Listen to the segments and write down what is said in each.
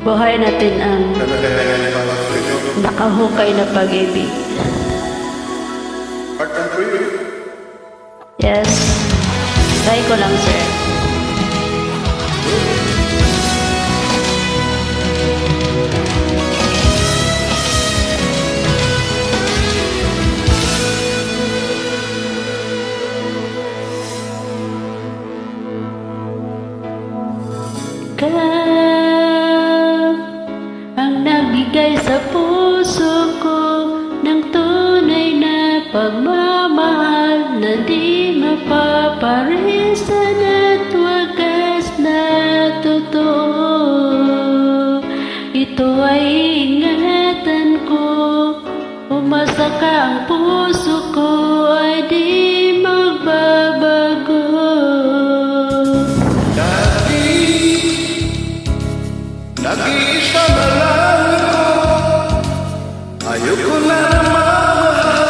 Buhay natin ang nakahukay na pag-ibig. Yes. Try ko lang, sir. Ang nagbigay sa puso ko ng tunay na pagmamahal na di mapaparisan at wagas na totoo. Ito ay ingatan ko, umasa ka ang puso ko ay di magbabago. Nag-iisa na lang ako, ayoko na namamahal,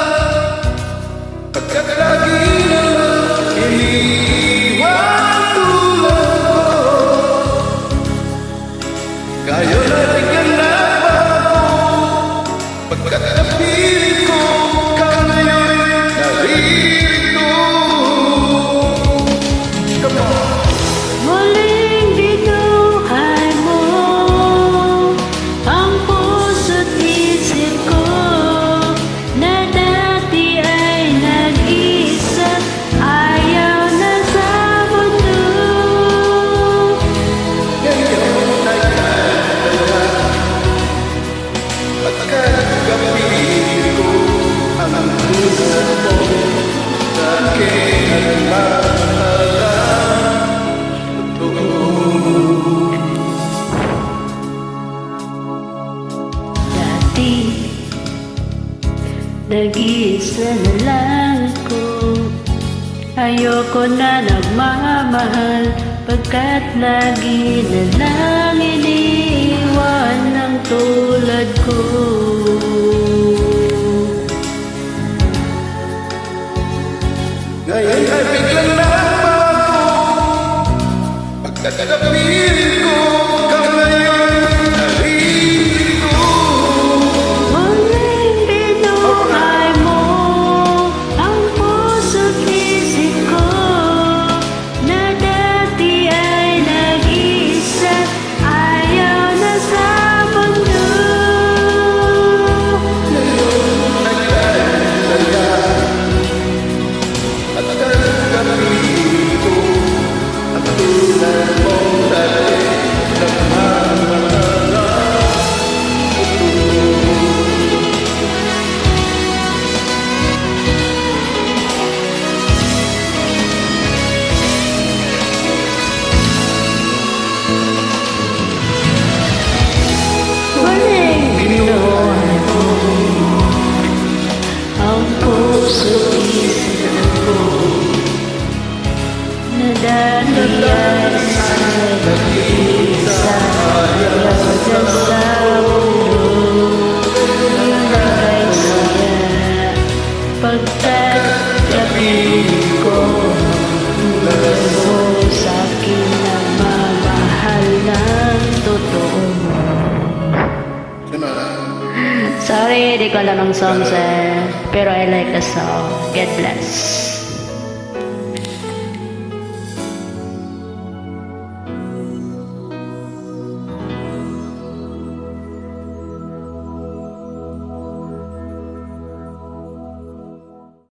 pagkat lagi na lang iniiwan tulad ko. Ngayon ay bigyan na bago, pagkat napilit ko ka ngayon narito. Come on! Muling binuhay mo ang puso't isip ko na dati ay nag-isa, ayaw na sa mundo. Ngayon ay kaya at kagapihin ko ang puso mo sa akin at mahalang totoo. Dati nag-iisa na lang ako, ayoko na nagmamahal, pagkat lagi na lang iniiwan ng tulad ko. Ngayon ay biglang nagbago, pagkat nagapilit ko ka ngayon narito. Muling binuhay mo ang puso't isip ko na dati ay nag-isa, ayaw na sa mundo. Ngayon ay kaya at kagapihin ko ang tulad mo dati nagmamahalang totoo. Muling binuhay mo ang puso't isip ko na dati ay nag-iisa, ayaw na sa mundo. Kay saya pagkat kapiling ko mo sa akin na mamahal ng totoo. Sorry, di ko alam ang song, sir. Pero I like the song. God bless.